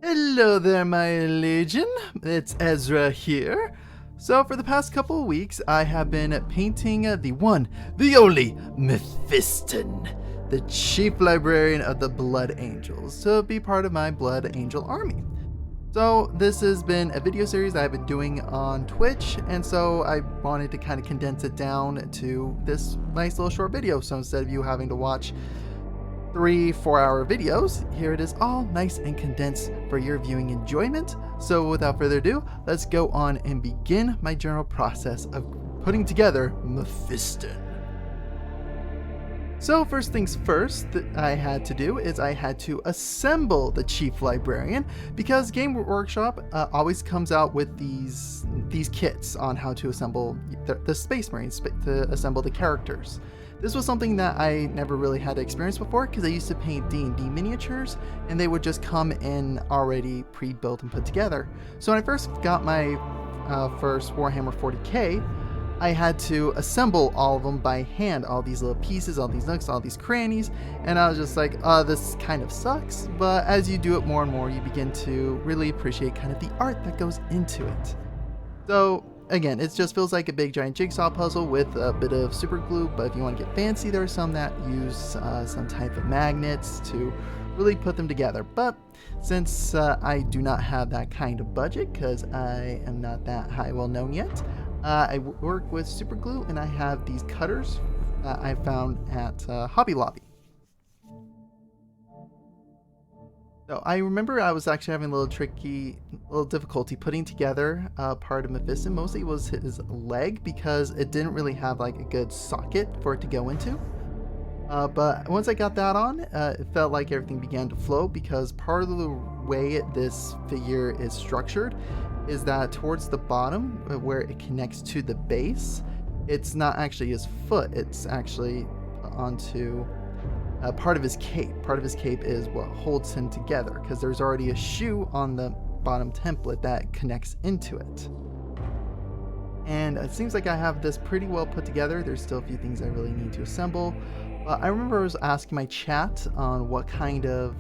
Hello there, my legion. It's Ezra here. So, for the past couple of weeks, I have been painting the one, the only Mephiston, the chief librarian of the Blood Angels, to be part of my Blood Angel army. So, this has been a video series I've been doing on Twitch, and so I wanted to kind of condense it down to this nice little short video. So, instead of you having to watch 3-4 hour videos, here it is all nice and condensed for your viewing enjoyment. So without further ado, let's go on and begin my general process of putting together Mephiston. So first things first that I had to do is I had to assemble the Chief Librarian, because Game Workshop always comes out with these kits on how to assemble the Space Marines, to assemble the characters. This was something that I never really had experience before, because I used to paint D&D miniatures and they would just come in already pre-built and put together. So when I first got my first Warhammer 40k, I had to assemble all of them by hand, all these little pieces, all these nooks, all these crannies, and I was just like, this kind of sucks. But as you do it more and more, you begin to really appreciate kind of the art that goes into it. So again, it just feels like a big giant jigsaw puzzle with a bit of super glue, but if you want to get fancy, there are some that use some type of magnets to really put them together. But since I do not have that kind of budget, because I am not that high well known yet, I work with super glue, and I have these cutters that I found at Hobby Lobby. So I remember I was actually having a little difficulty putting together part of Mephiston. Mostly it was his leg, because it didn't really have like a good socket for it to go into. But once I got that on, it felt like everything began to flow, because part of the way this figure is structured is that towards the bottom, where it connects to the base, it's not actually his foot, it's actually onto part of his cape. Part of his cape is what holds him together, because there's already a shoe on the bottom template that connects into it. And it seems like I have this pretty well put together. There's still a few things I really need to assemble. I remember I was asking my chat on what kind of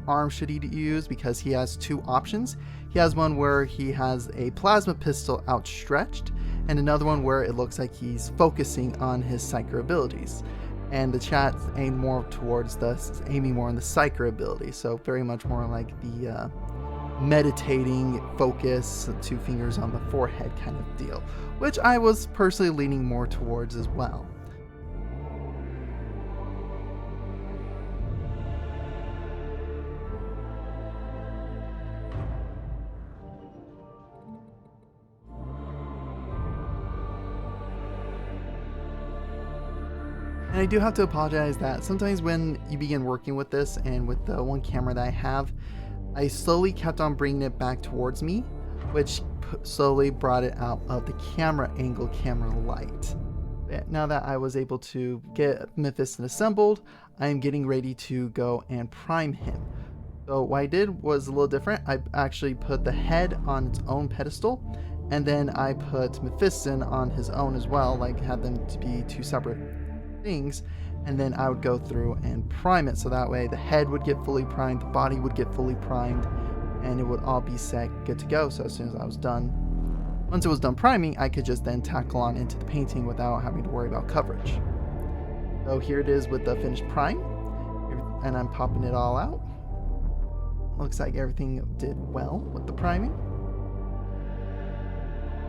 arm should he use, because he has two options. He has one where he has a plasma pistol outstretched, and another one where it looks like he's focusing on his psyker abilities. And the chat aimed more towards aiming more on the psyker ability, so very much more like the meditating focus, 2 fingers on the forehead kind of deal, which I was personally leaning more towards as well. And I do have to apologize that sometimes when you begin working with this, and with the one camera that I have, I slowly kept on bringing it back towards me, which slowly brought it out of the camera angle, camera light. Now that I was able to get Mephiston assembled, I am getting ready to go and prime him. So what I did was a little different. I actually put the head on its own pedestal, and then I put Mephiston on his own as well, like had them to be 2 separate things, and then I would go through and prime it, so that way the head would get fully primed, the body would get fully primed, and it would all be set, good to go. So as soon as I was done, once it was done priming, I could just then tackle on into the painting without having to worry about coverage. So here it is with the finished prime, and I'm popping it all out. Looks like everything did well with the priming.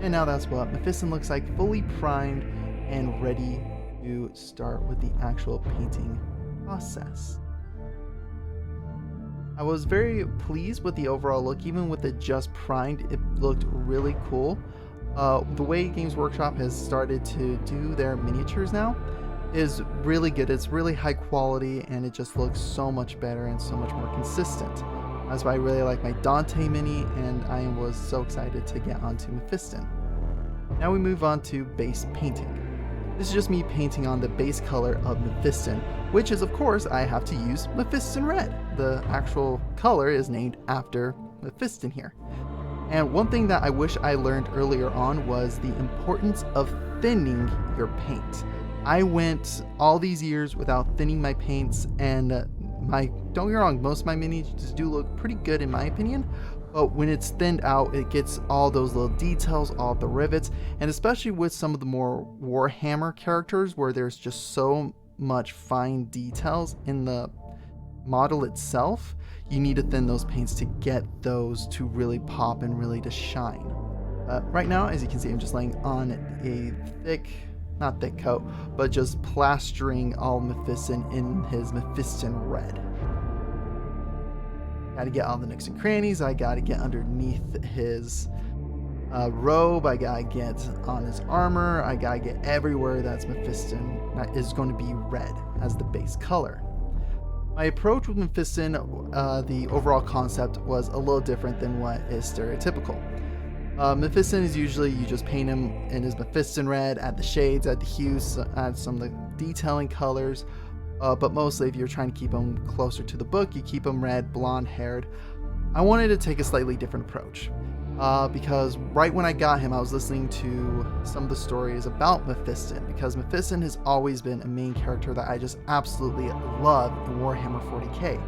And now that's what Mephiston looks like, fully primed and ready to start with the actual painting process. I was very pleased with the overall look. Even with it just primed, it looked really cool. The way Games Workshop has started to do their miniatures now is really good. It's really high quality, and it just looks so much better and so much more consistent. That's why I really like my Dante mini, and I was so excited to get onto Mephiston. Now we move on to base painting. This is just me painting on the base color of Mephiston, which is, of course, I have to use Mephiston Red. The actual color is named after Mephiston here. And one thing that I wish I learned earlier on was the importance of thinning your paint. I went all these years without thinning my paints, and don't get me wrong, most of my minis do look pretty good in my opinion, but when it's thinned out, it gets all those little details, all the rivets, and especially with some of the more Warhammer characters where there's just so much fine details in the model itself, you need to thin those paints to get those to really pop and really to shine. Right now, as you can see, I'm just laying on a not thick coat, but just plastering all Mephiston in his Mephiston red. Gotta get all the nooks and crannies, I gotta get underneath his robe, I gotta get on his armor, I gotta get everywhere that's Mephiston that is going to be red as the base color. My approach with Mephiston, the overall concept was a little different than what is stereotypical. Mephiston is usually you just paint him in his Mephiston red, add the shades, add the hues, add some of the detailing colors, but mostly if you're trying to keep him closer to the book, you keep him red, blonde haired. I wanted to take a slightly different approach because right when I got him, I was listening to some of the stories about Mephiston, because Mephiston has always been a main character that I just absolutely love in Warhammer 40k,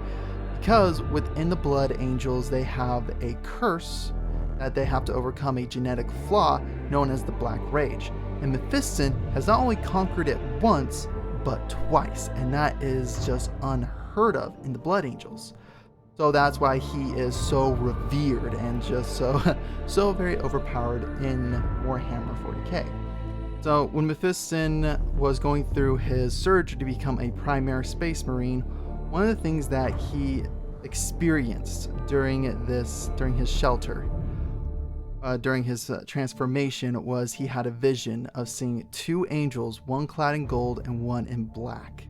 because within the Blood Angels they have a curse that they have to overcome, a genetic flaw known as the Black Rage. And Mephiston has not only conquered it once, but twice, and that is just unheard of in the Blood Angels. So that's why he is so revered and just so very overpowered in Warhammer 40k. So when Mephiston was going through his surge to become a primary space marine, one of the things that he experienced during his shelter, during his transformation, was he had a vision of seeing two angels, one clad in gold and one in black.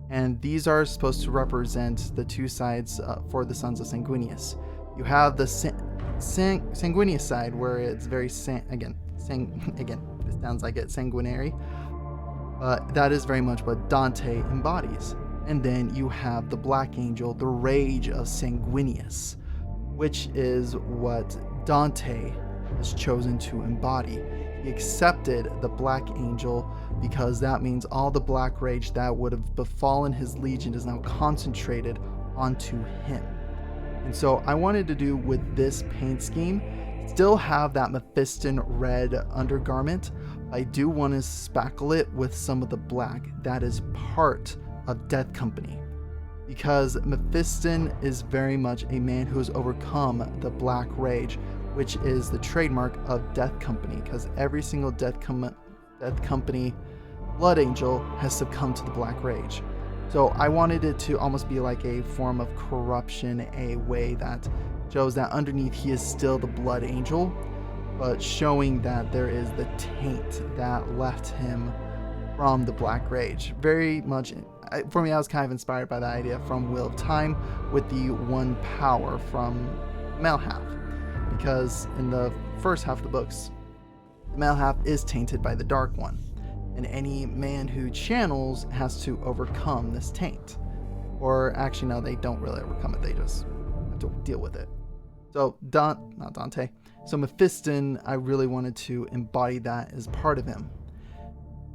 And these are supposed to represent the two sides for the sons of Sanguinius. You have the Sanguinius side, where it's very again, it sounds like it's sanguinary. That is very much what Dante embodies. And then you have the Black Angel, the rage of Sanguinius, which is what Dante has chosen to embody. He accepted the Black Angel because that means all the black rage that would have befallen his legion is now concentrated onto him. And so I wanted to do with this paint scheme, still have that Mephiston red undergarment. I do want to spackle it with some of the black that is part of Death Company, because Mephiston is very much a man who has overcome the Black Rage, which is the trademark of Death Company, because every single Death Company Blood Angel has succumbed to the Black Rage. So I wanted it to almost be like a form of corruption, a way that shows that underneath he is still the Blood Angel, but showing that there is the taint that left him from the Black Rage. Very much, for me, I was kind of inspired by that idea from Wheel of Time with the one power from male half, because in the first half of the books, the male half is tainted by the Dark One, and any man who channels has to overcome this taint. Or actually, no, they don't really overcome it, they just have to deal with it. So, not Dante. So Mephiston, I really wanted to embody that as part of him.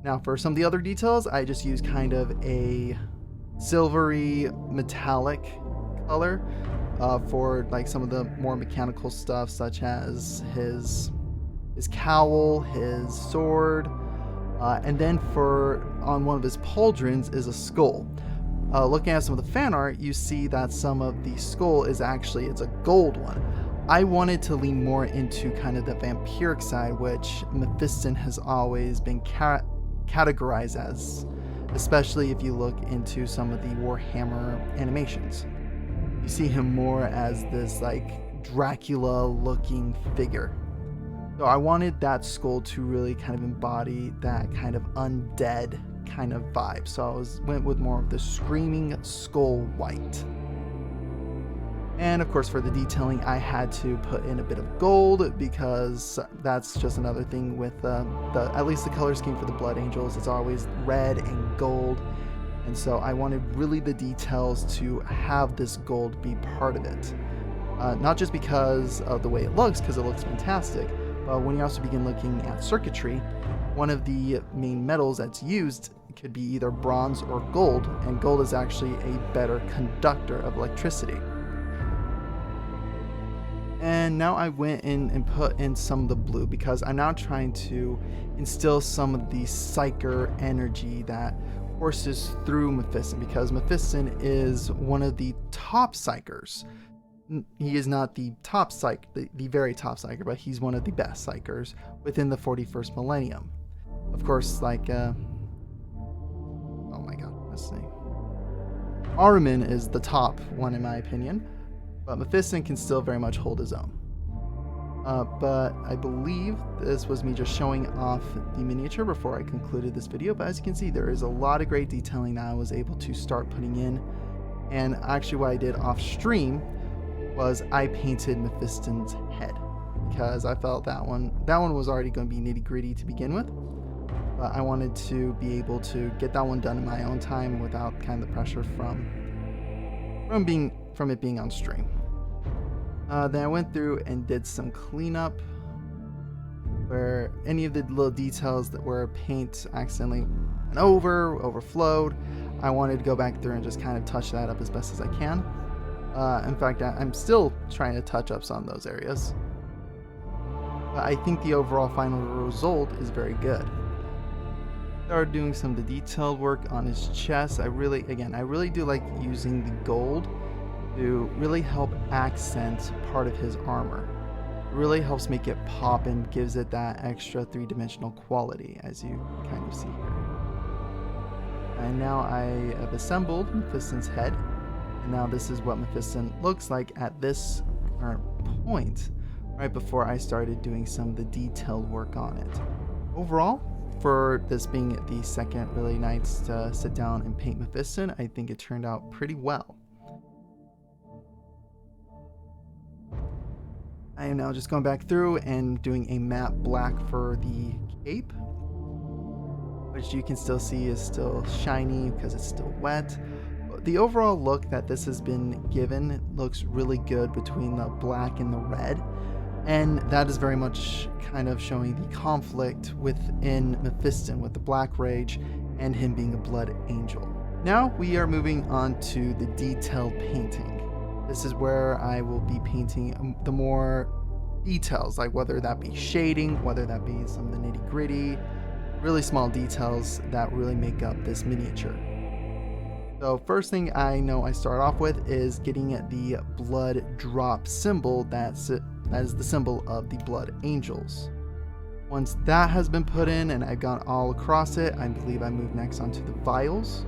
Now, for some of the other details, I just used kind of a silvery metallic color for like some of the more mechanical stuff, such as his cowl, his sword, and then on one of his pauldrons is a skull. Looking at some of the fan art, you see that some of the skull is actually, it's a gold one. I wanted to lean more into kind of the vampiric side, which Mephiston has always been categorized as, especially if you look into some of the Warhammer animations. You see him more as this like Dracula looking figure. So I wanted that skull to really kind of embody that kind of undead kind of vibe. So I went with more of the screaming skull white. And of course, for the detailing, I had to put in a bit of gold, because that's just another thing with at least the color scheme for the Blood Angels. It's always red and gold. And so I wanted really the details to have this gold be part of it. Not just because of the way it looks, because it looks fantastic, but when you also begin looking at circuitry, one of the main metals that's used could be either bronze or gold, and gold is actually a better conductor of electricity. And now I went in and put in some of the blue because I'm now trying to instill some of the psyker energy that courses through Mephiston, because Mephiston is one of the top psychers. He is not the top psych, the very top psyker, but he's one of the best psychers within the 41st millennium. Of course, like, oh my god, let's see. Ahriman is the top one in my opinion, but Mephiston can still very much hold his own. But I believe this was me just showing off the miniature before I concluded this video. But as you can see, there is a lot of great detailing that I was able to start putting in. And actually what I did off stream was I painted Mephiston's head, because I felt that one was already going to be nitty gritty to begin with. But I wanted to be able to get that one done in my own time without kind of the pressure from it being on stream. Then I went through and did some cleanup where any of the little details that where paint accidentally went overflowed. I wanted to go back through and just kind of touch that up as best as I can. In fact, I'm still trying to touch up some of those areas. But I think the overall final result is very good. Started doing some of the detailed work on his chest. I really do like using the gold to really help accent part of his armor. It really helps make it pop and gives it that extra three-dimensional quality, as you kind of see here. And now I have assembled Mephiston's head, and now this is what Mephiston looks like at this current point, right before I started doing some of the detailed work on it. Overall, for this being the second really nice to sit down and paint Mephiston, I think it turned out pretty well. I am now just going back through and doing a matte black for the cape, which you can still see is still shiny because it's still wet. The overall look that this has been given looks really good between the black and the red, and that is very much kind of showing the conflict within Mephiston with the Black Rage and him being a blood angel. Now we are moving on to the detailed painting. This is where I will be painting the more details, like whether that be shading, whether that be some of the nitty gritty, really small details that really make up this miniature. So first thing I know I start off with is getting the blood drop symbol that is the symbol of the blood angels. Once that has been put in and I've gone all across it, I believe I move next onto the vials.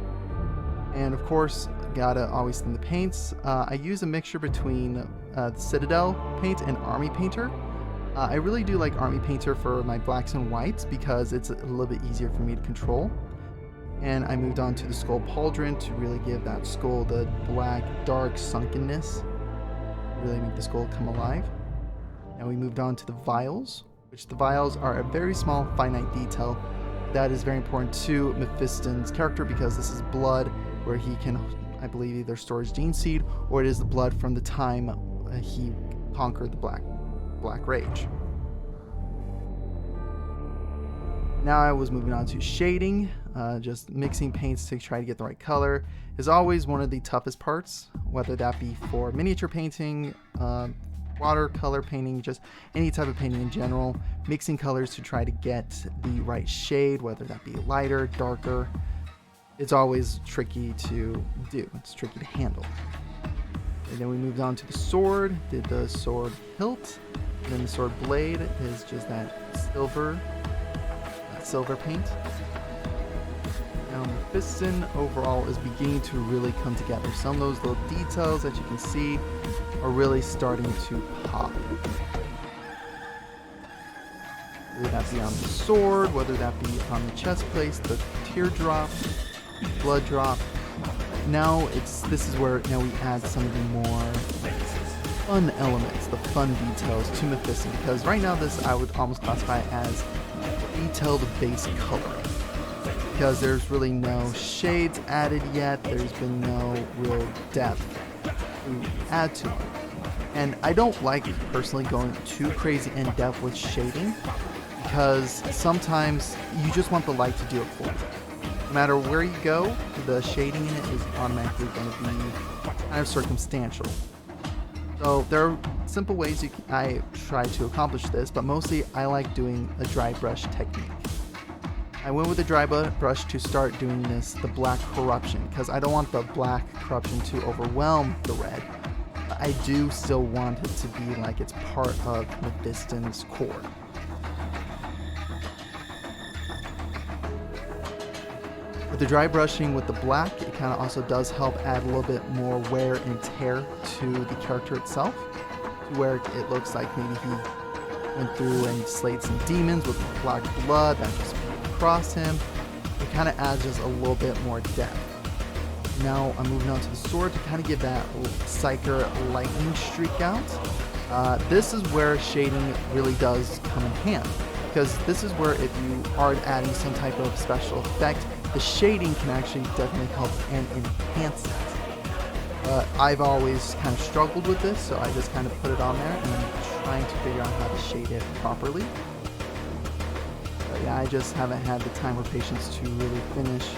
And of course, gotta always thin the paints. I use a mixture between the Citadel paint and Army Painter. I really do like Army Painter for my blacks and whites because it's a little bit easier for me to control. And I moved on to the Skull Pauldron to really give that skull the black, dark sunkenness, really make the skull come alive. Now we moved on to the vials, which the vials are a very small, finite detail that is very important to Mephiston's character because this is blood where he can, I believe, either store his gene seed or it is the blood from the time he conquered the Black Rage. Now I was moving on to shading, just mixing paints to try to get the right color is always one of the toughest parts, whether that be for miniature painting, watercolor painting, just any type of painting in general, mixing colors to try to get the right shade, whether that be lighter, darker. It's always tricky to do, it's tricky to handle. And then we moved on to the sword, did the sword hilt, and then the sword blade is just that silver paint. Now Mephiston overall is beginning to really come together. Some of those little details that you can see are really starting to pop. Whether that be on the sword, whether that be on the chest plate, the teardrop, blood drop. Now this is where now we add some of the more fun elements, the fun details to Mephiston, because right now this I would almost classify as detailed base coloring, because there's really no shades added yet, there's been no real depth to add to it. And I don't like personally going too crazy in depth with shading, because sometimes you just want the light to do it for you. no matter where you go, the shading in it is automatically going to be kind of circumstantial. So there are simple ways I try to accomplish this, but mostly I like doing a dry brush technique. I went with the dry brush to start doing the black corruption, because I don't want the black corruption to overwhelm the red. But I do still want it to be like it's part of Mephiston's core. With the dry brushing with the black, it kind of also does help add a little bit more wear and tear to the character itself, to where it looks like maybe he went through and slayed some demons with black blood that just across him. It kind of adds just a little bit more depth. Now I'm moving on to the sword to kind of give that Psyker lightning streak out. This is where shading really does come in hand, because this is where if you are adding some type of special effect, the shading can actually definitely help and enhance it. I've always kind of struggled with this, so I just kind of put it on there and I'm trying to figure out how to shade it properly. But yeah, I just haven't had the time or patience to really finish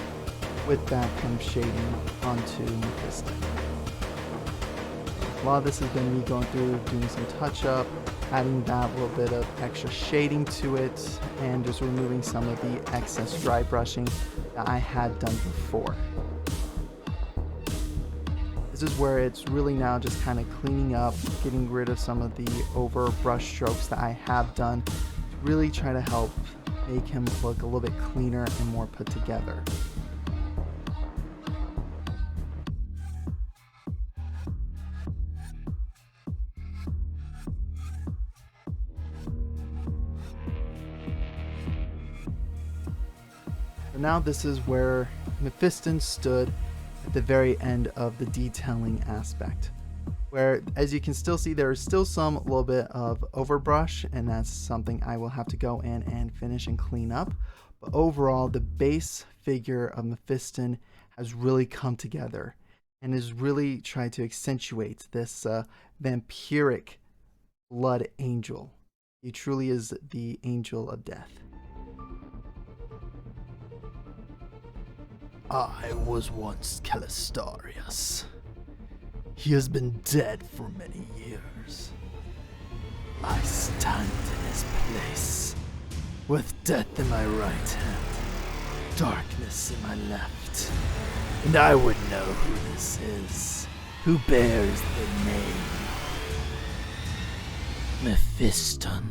with that kind of shading onto Mephiston. A lot of this has been me going through, doing some touch-up, adding that little bit of extra shading to it, and just removing some of the excess dry brushing that I had done before. This is where it's really now just kind of cleaning up, getting rid of some of the over brush strokes that I have done to really try to help make him look a little bit cleaner and more put together. Now this is where Mephiston stood at the very end of the detailing aspect, where as you can still see there is still some little bit of overbrush, and that's something I will have to go in and finish and clean up. But overall, the base figure of Mephiston has really come together and has really tried to accentuate this vampiric blood angel. He truly is the angel of death. I was once Calistarius. He has been dead for many years. I stand in his place, with death in my right hand, darkness in my left, and I would know who this is, who bears the name Mephiston.